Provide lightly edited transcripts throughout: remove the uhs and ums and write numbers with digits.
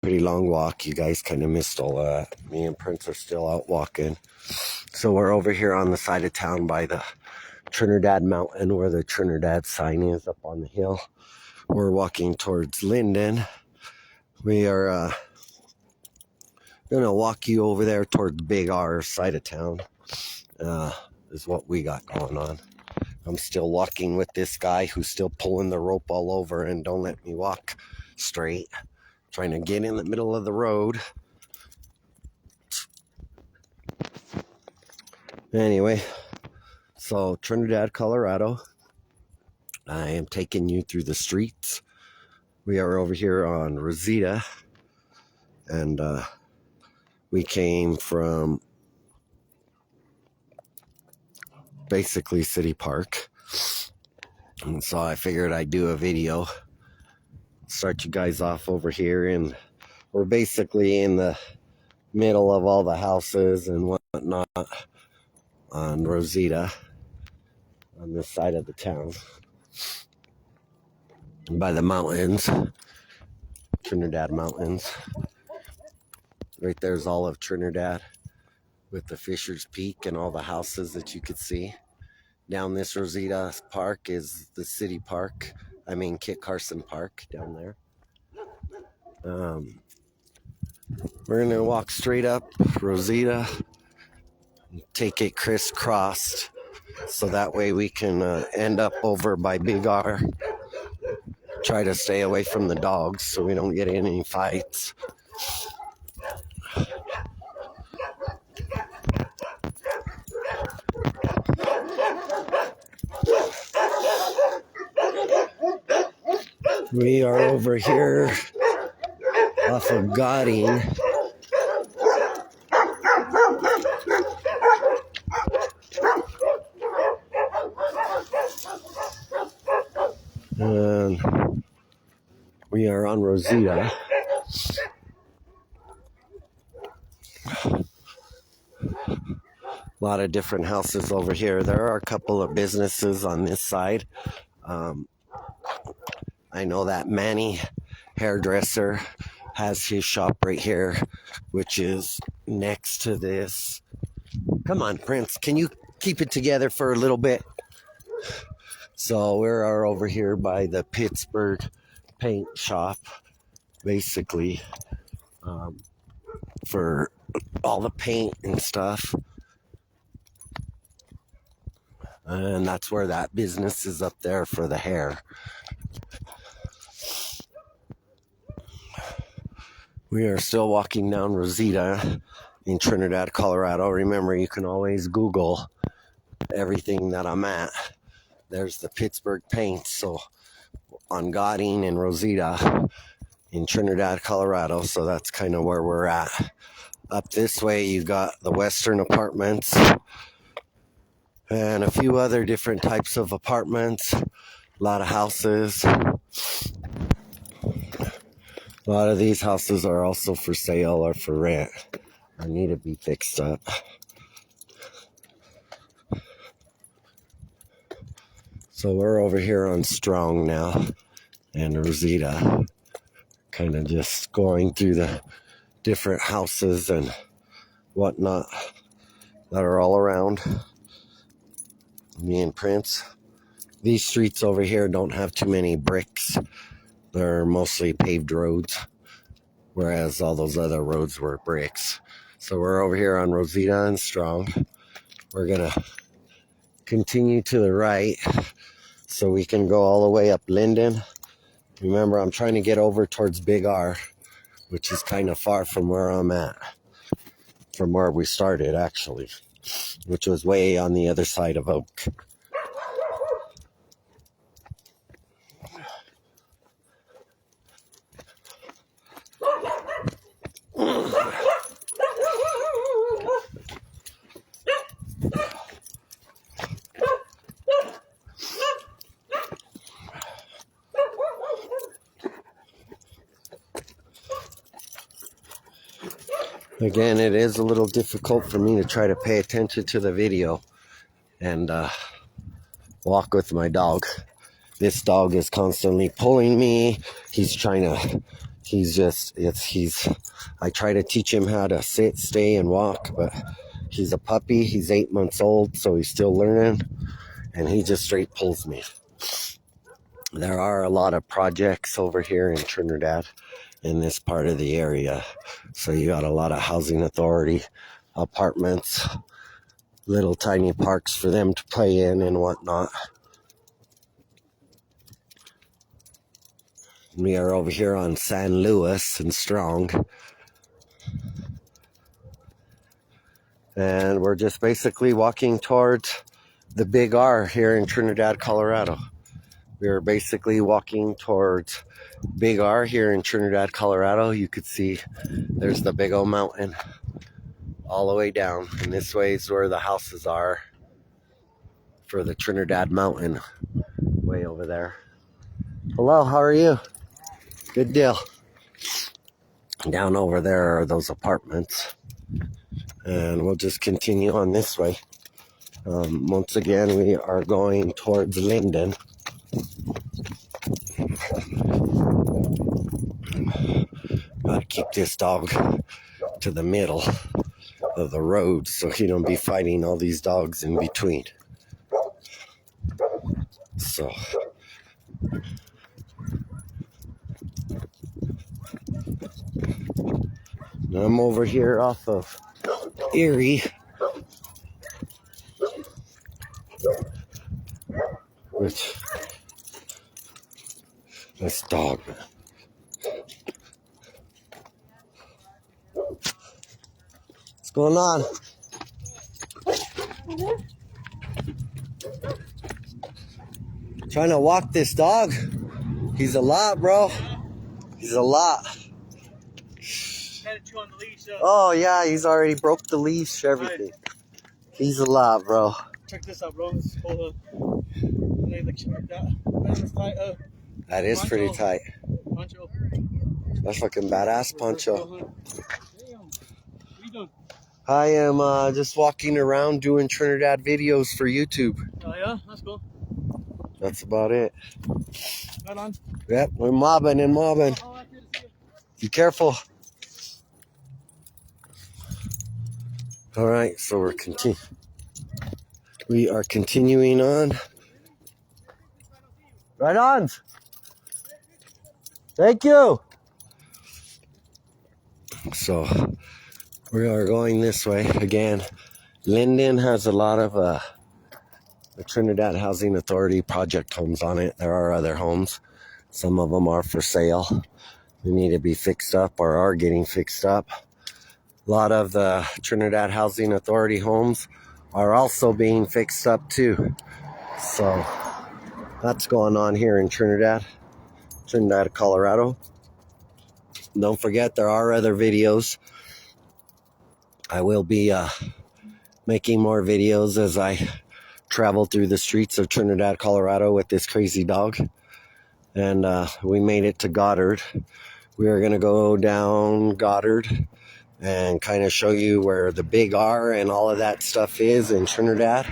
pretty long walk. You guys kind of missed all that. Me and Prince are still out walking. So we're over here on the side of town by the Trinidad Mountain where the Trinidad sign is up on the hill. We're walking towards Linden. We are going to walk you over there towards Big R side of town. Is what we got going on. I'm still walking with this guy who's still pulling the rope all over and don't let me walk straight. Trying to get in the middle of the road. Anyway, so Trinidad, Colorado. I am taking you through the streets. We are over here on Rosita. And we came from basically City Park. And so I figured I'd do a video. Start you guys off over here, and we're basically in the middle of all the houses and whatnot on Rosita, on this side of the town, by the mountains, Trinidad Mountains. Right there's all of Trinidad with the Fisher's Peak and all the houses that you could see. Down this Rosita Park is the City Park. I mean Kit Carson Park down there. We're going to walk straight up Rosita, take it crisscrossed, so that way we can end up over by Big R. Try to stay away from the dogs so we don't get in any fights. We are over here off of Godding. And we are on Rosita. A lot of different houses over here. There are a couple of businesses on this side. I know that Manny hairdresser has his shop right here, which is next to this. Come on, Prince, can you keep it together for a little bit? So we are over here by the Pittsburgh paint shop, basically, for all the paint and stuff. And that's where that business is up there for the hair. We are still walking down Rosita in Trinidad, Colorado. Remember, you can always Google everything that I'm at. There's the Pittsburgh paint. So on Godding and Rosita in Trinidad, Colorado. So that's kind of where we're at. Up this way, you got the Western Apartments and a few other different types of apartments. A lot of houses. A lot of these houses are also for sale or for rent. I need to be fixed up. So we're over here on Strong now and Rosita. Kind of just going through the different houses and whatnot that are all around. Me and Prince. These streets over here don't have too many bricks. They're mostly paved roads, whereas all those other roads were bricks. So we're over here on Rosita and Strong. We're going to continue to the right so we can go all the way up Linden. Remember, I'm trying to get over towards Big R, which is kind of far from where I'm at, from where we started, actually, which was way on the other side of Oak. Again, it is a little difficult for me to try to pay attention to the video and walk with my dog. This dog is constantly pulling me. He's trying to I try to teach him how to sit, stay, and walk, but he's a puppy. He's 8 months old, so he's still learning, and he just straight pulls me. There are a lot of projects over here in Trinidad in this part of the area. So you got a lot of housing authority apartments, little tiny parks for them to play in and whatnot. We are over here on San Luis and Strong. And we're just basically walking towards the Big R here in Trinidad, Colorado. We're basically walking towards Big R here in Trinidad, Colorado. You could see there's the big old mountain all the way down. And this way is where the houses are for the Trinidad Mountain way over there. Hello, how are you? Good deal. Down over there are those apartments. And we'll just continue on this way. Once again, we are going towards Linden. Gotta keep this dog to the middle of the road so he don't be fighting all these dogs in between. So I'm over here off of Erie, which this dog, man. What's going on? Trying to walk this dog. He's a lot, bro. He's a lot. On the leash, oh yeah, he's already broke the leash, everything. He's a lot, bro. Check this out, bro. This is called that is pretty tight. Poncho. That's fucking badass, Poncho. Damn. What you doing? I am just walking around doing Trinidad videos for YouTube. Oh yeah, that's cool. That's about it. Right on. Yep, we're mobbing and mobbing. Be careful. All right, so we are continuing on. Right on. Thank you. So we are going this way again. Linden has a lot of the Trinidad Housing Authority project homes on it. There are other homes. Some of them are for sale. They need to be fixed up or are getting fixed up. A lot of the Trinidad Housing Authority homes are also being fixed up too. So that's going on here in Trinidad, Colorado. Don't forget, there are other videos. I will be making more videos as I travel through the streets of Trinidad, Colorado with this crazy dog. And we made it to Goddard. We are going to go down Goddard and kind of show you where the Big R and all of that stuff is in Trinidad.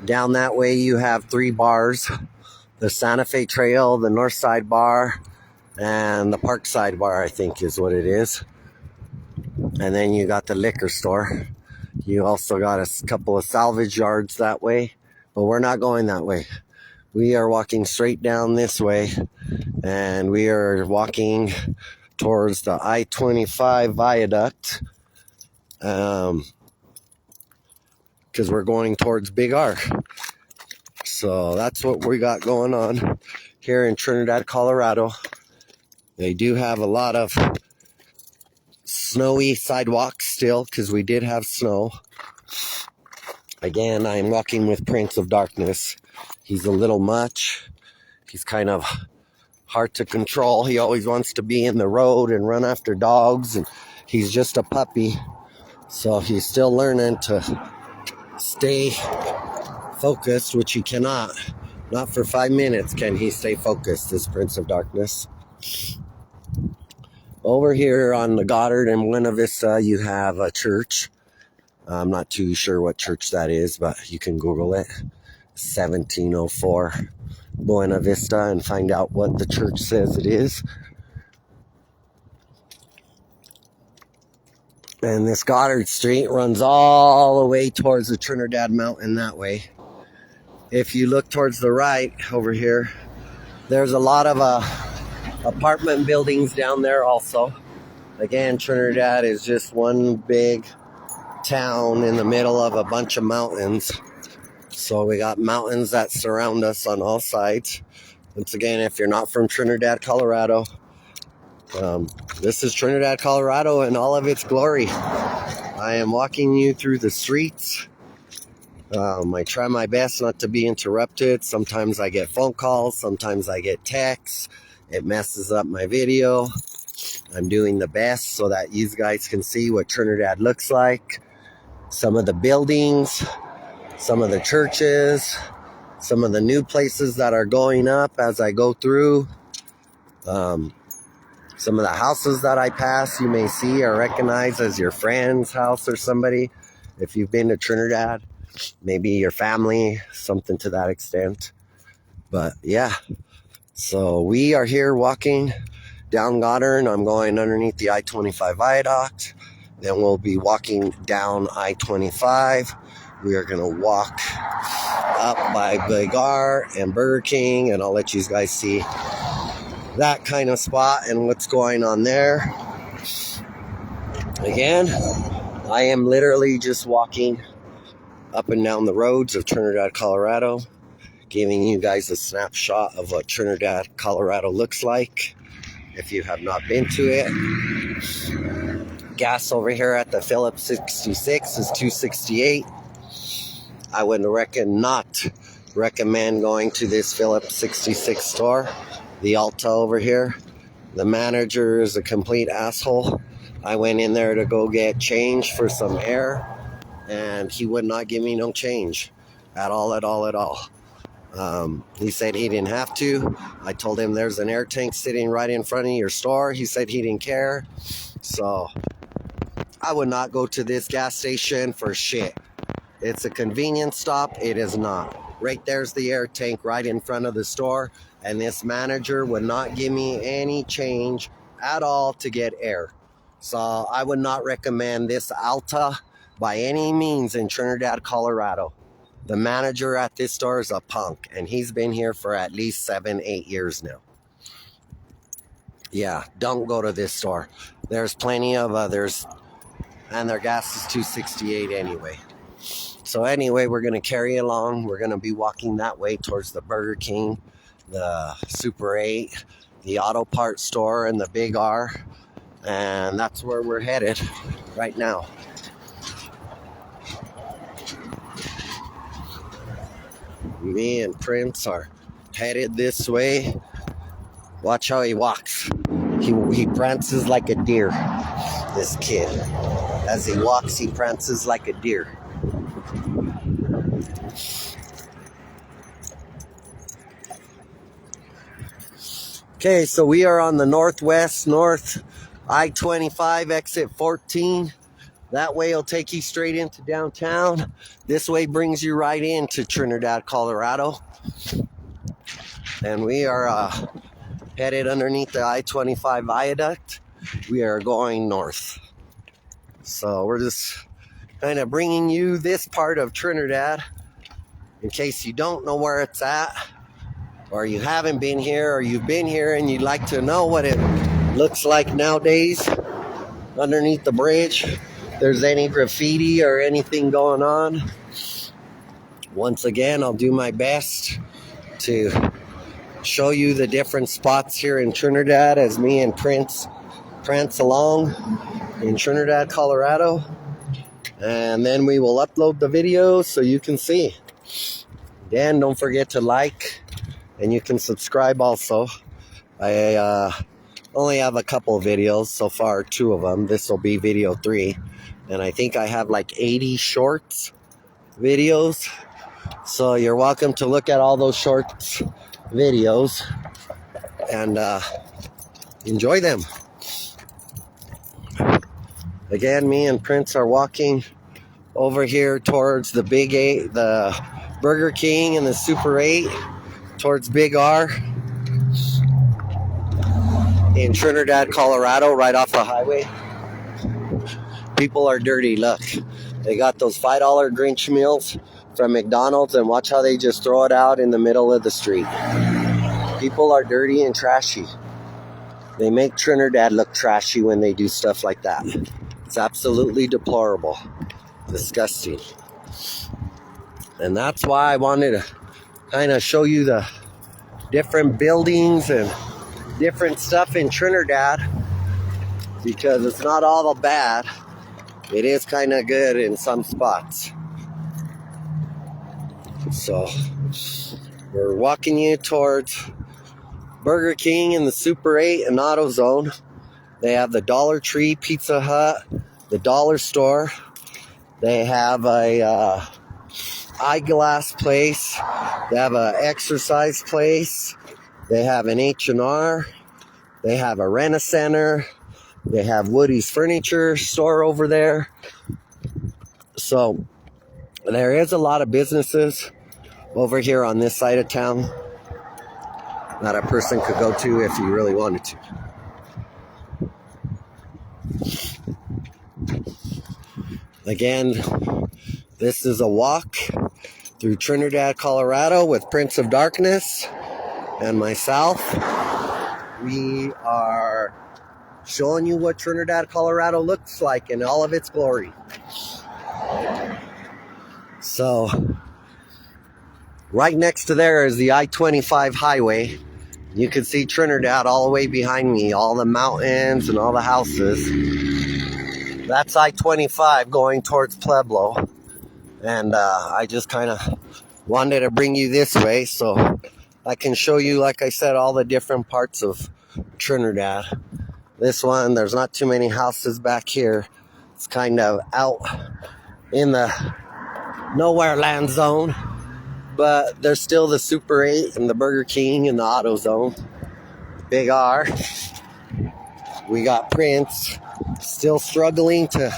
Down that way you have 3 bars. The Santa Fe Trail, the Northside Bar, and the Parkside Bar, I think is what it is. And then you got the liquor store. You also got a couple of salvage yards that way, but we're not going that way. We are walking straight down this way, and we are walking towards the I-25 viaduct, because we're going towards Big R. So that's what we got going on here in Trinidad, Colorado. They do have a lot of snowy sidewalks still, because we did have snow. Again, I'm walking with Prince of Darkness. He's a little much. He's kind of hard to control. He always wants to be in the road and run after dogs, and he's just a puppy. So he's still learning to stay focused, which he cannot. Not for 5 minutes can he stay focused, this Prince of Darkness. Over here on the Goddard and Buena Vista, you have a church. I'm not too sure what church that is, but you can Google it. 1704 Buena Vista and find out what the church says it is. And this Goddard Street runs all the way towards the Trinidad Mountain that way. If you look towards the right over here, there's a lot of apartment buildings down there also. Again, Trinidad is just one big town in the middle of a bunch of mountains. So we got mountains that surround us on all sides. Once again, if you're not from Trinidad, Colorado, this is Trinidad, Colorado in all of its glory. I am walking you through the streets. I try my best not to be interrupted. Sometimes I get phone calls, sometimes I get texts. It messes up my video. I'm doing the best so that you guys can see what Trinidad looks like. Some of the buildings, some of the churches, some of the new places that are going up as I go through. Some of the houses that I pass you may see or recognize as your friend's house or somebody. If you've been to Trinidad, maybe your family, something to that extent. But yeah, so we are here walking down Goddard. I'm going underneath the I-25 viaduct. Then we'll be walking down I-25. We are going to walk up by Big R and Burger King, and I'll let you guys see that kind of spot and what's going on there. Again, I am literally just walking up and down the roads of Trinidad, Colorado, giving you guys a snapshot of what Trinidad, Colorado looks like if you have not been to it. Gas over here at the Phillips 66 is $2.68. I would not recommend going to this Phillips 66 store. The Alta over here, the manager is a complete asshole. I went in there to go get change for some air, and he would not give me no change at all. He said he didn't have to. I told him there's an air tank sitting right in front of your store. He said he didn't care. So I would not go to this gas station for shit. It's a convenience stop. It is not. Right there's the air tank right in front of the store, and this manager would not give me any change at all to get air. So I would not recommend this Alta by any means in Trinidad, Colorado. The manager at this store is a punk, and he's been here for at least 7-8 years now. Yeah, don't go to this store. There's plenty of others, and their gas is $2.68 anyway. So anyway, we're going to carry along. We're going to be walking that way towards the Burger King, the Super 8, the auto parts store, and the Big R. And that's where we're headed right now. Me and Prince are headed this way. Watch how he walks. He prances like a deer, this kid. As he walks, he prances like a deer. Okay, so we are on the north I-25 exit 14. That way will take you straight into downtown. This way brings you right into Trinidad, Colorado. And we are headed underneath the I-25 viaduct. We are going north. So we're just kind of bringing you this part of Trinidad in case you don't know where it's at, or you haven't been here, or you've been here and you'd like to know what it looks like nowadays underneath the bridge. If there's any graffiti or anything going on. Once again, I'll do my best to show you the different spots here in Trinidad as me and Prince prance along in Trinidad, Colorado. And then we will upload the video so you can see. Again, don't forget to like, and you can subscribe also. I only have a couple of videos so far, 2 of them. This will be video 3. And I think I have like 80 shorts videos. So you're welcome to look at all those shorts videos and enjoy them. Again, me and Prince are walking over here towards the Big 8, the Burger King and the Super 8, towards Big R in Trinidad, Colorado, right off the highway. People are dirty. Look, they got those $5 Grinch meals from McDonald's, and watch how they just throw it out in the middle of the street. People are dirty and trashy. They make Trinidad look trashy when they do stuff like that. It's absolutely deplorable. Disgusting. And that's why I wanted to kind of show you the different buildings and different stuff in Trinidad, because it's not all bad. It is kind of good in some spots. So we're walking you towards Burger King and the Super 8 and AutoZone. They have the Dollar Tree, Pizza Hut, the Dollar Store. They have a eyeglass place. They have an exercise place. They have an H&R. They have a Rent-A-Center. They have Woody's Furniture store over there. So there is a lot of businesses over here on this side of town that a person could go to if you really wanted to. Again, this is a walk through Trinidad, Colorado with Prince of Darkness and myself. We are showing you what Trinidad, Colorado looks like in all of its glory. So, right next to there is the I-25 highway. You can see Trinidad all the way behind me, all the mountains and all the houses. That's I-25 going towards Pueblo. And I just kind of wanted to bring you this way so I can show you, like I said, all the different parts of Trinidad. This one, there's not too many houses back here. It's kind of out in the nowhere land zone. But there's still the Super 8 and the Burger King and the AutoZone. Big R. We got Prince still struggling to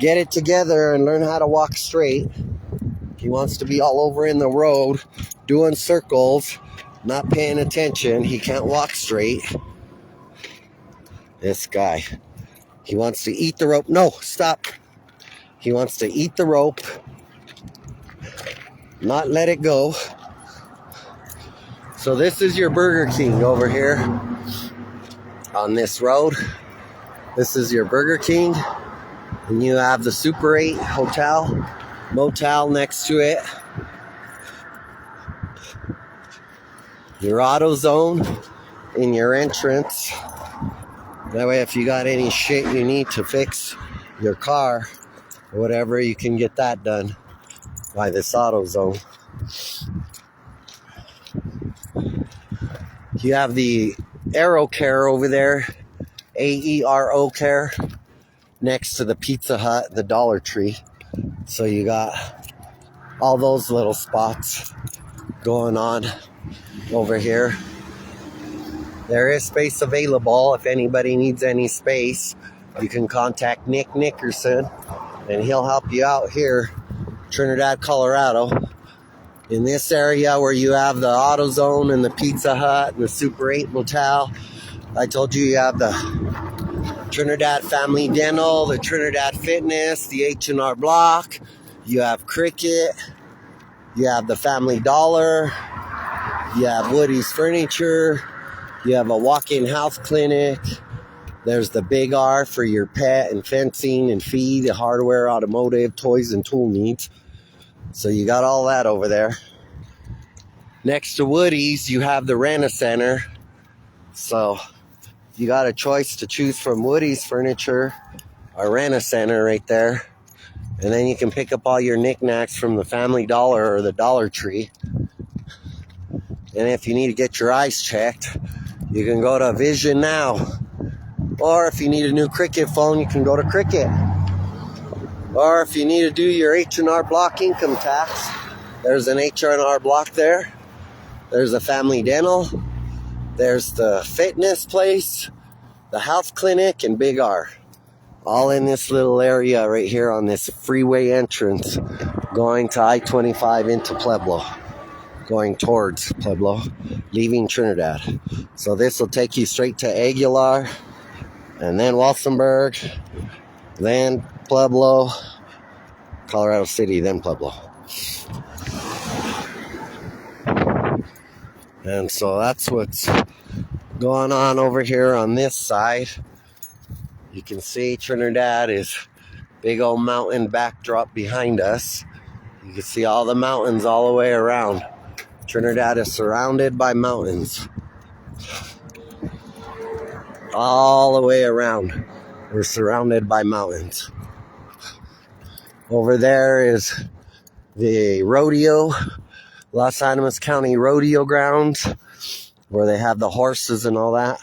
get it together and learn how to walk straight. He wants to be all over in the road, doing circles, not paying attention. He can't walk straight. This guy. He wants to eat the rope. No, stop. He wants to eat the rope, not let it go. So this is your Burger King over here on this road. This is your Burger King. And you have the Super 8 hotel, motel next to it. Your AutoZone in your entrance. That way if you got any shit you need to fix your car or whatever, you can get that done by this AutoZone. You have the Aero Care over there, AERO Care, next to the Pizza Hut, the Dollar Tree. So you got all those little spots going on over here. There is space available. If anybody needs any space, you can contact Nick Nickerson and he'll help you out here, Trinidad, Colorado. In this area where you have the AutoZone and the Pizza Hut and the Super 8 motel, I told you have the Trinidad Family Dental, the Trinidad Fitness, the H&R Block. You have Cricket. You have the Family Dollar. You have Woody's Furniture. You have a walk-in house clinic. There's the Big R for your pet and fencing and feed, hardware, automotive, toys, and tool needs. So you got all that over there. Next to Woody's, you have the Rent-A-Center. So you got a choice to choose from Woody's Furniture or Rent-A-Center right there. And then you can pick up all your knickknacks from the Family Dollar or the Dollar Tree. And if you need to get your eyes checked, you can go to Vision Now. Or if you need a new Cricket phone, you can go to Cricket. Or if you need to do your H&R Block income tax, there's an H&R Block there. There's a Family Dental. There's the fitness place, the house clinic, and Big R. All in this little area right here on this freeway entrance going to I-25 into Pueblo. Going towards Pueblo, leaving Trinidad. So this will take you straight to Aguilar, and then Walsenburg, then Pueblo, Colorado City, then Pueblo. And so that's what's going on over here on this side. You can see Trinidad is big old mountain backdrop behind us. You can see all the mountains all the way around. Trinidad is surrounded by mountains. All the way around, we're surrounded by mountains. Over there is the rodeo, Los Animas County Rodeo Grounds, where they have the horses and all that.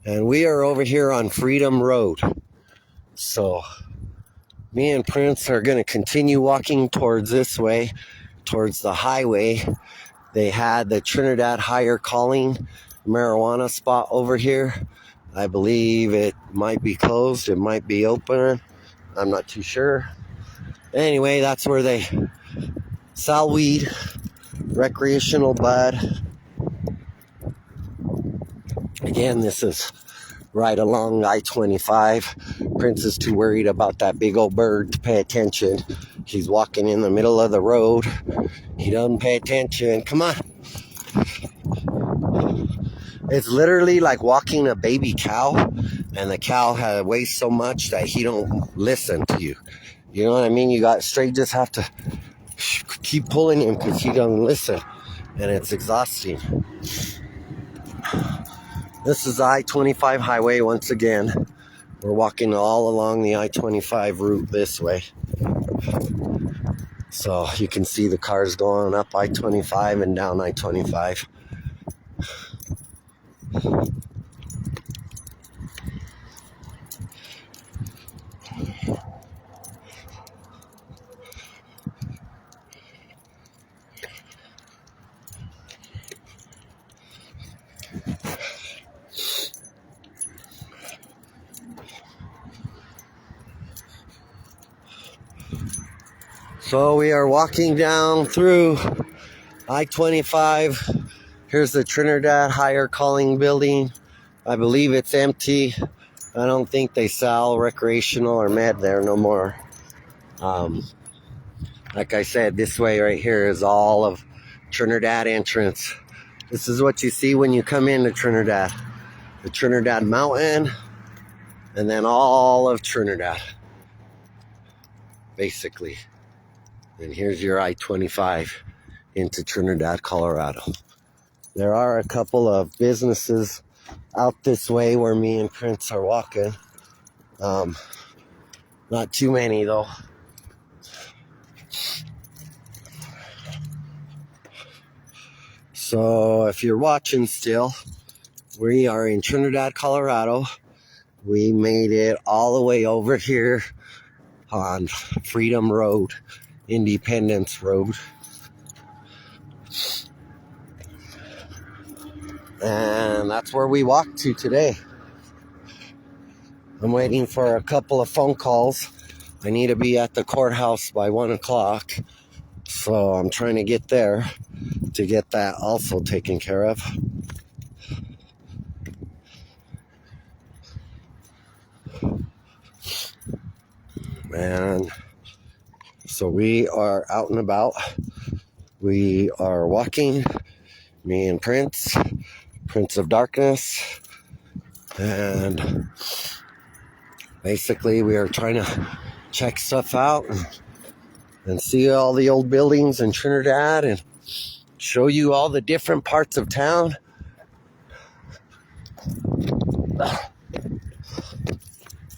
And we are over here on Freedom Road. So me and Prince are going to continue walking towards this way, towards the highway. They had the Trinidad Higher Calling marijuana spot over here. I believe it might be closed. It might be open. I'm not too sure. Anyway, that's where they sell weed, recreational bud. Again, this is right along I-25. Prince is too worried about that big old bird to pay attention. He's walking in the middle of the road. He doesn't pay attention. Come on. It's literally like walking a baby cow, and the cow weighs so much that he don't listen to you. You know what I mean? You got straight just have to keep pulling him because he doesn't listen, and it's exhausting. This is the I-25 highway once again. We're walking all along the I-25 route this way. So you can see the cars going up I-25 and down I-25. So we are walking down through I-25. Here's the Trinidad Higher Calling building. I believe it's empty. I don't think they sell recreational or med there no more. Like I said, this way right here is all of Trinidad entrance. This is what you see when you come into Trinidad. The Trinidad Mountain, and then all of Trinidad, basically. And here's your I-25 into Trinidad, Colorado. There are a couple of businesses out this way where me and Prince are walking. Not too many though. So if you're watching still, we are in Trinidad, Colorado. We made it all the way over here on Freedom Road, Independence Road. And that's where we walked to today. I'm waiting for a couple of phone calls. I need to be at the courthouse by 1 o'clock. So I'm trying to get there to get that also taken care of. And so we are out and about. We are walking, me and Prince of Darkness. And basically we are trying to check stuff out and see all the old buildings in Trinidad and show you all the different parts of town.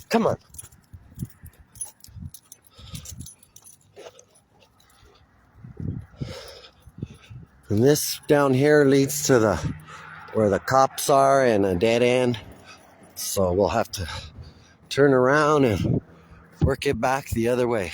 Come on. And this down here leads to where the cops are and a dead end. So we'll have to turn around and work it back the other way.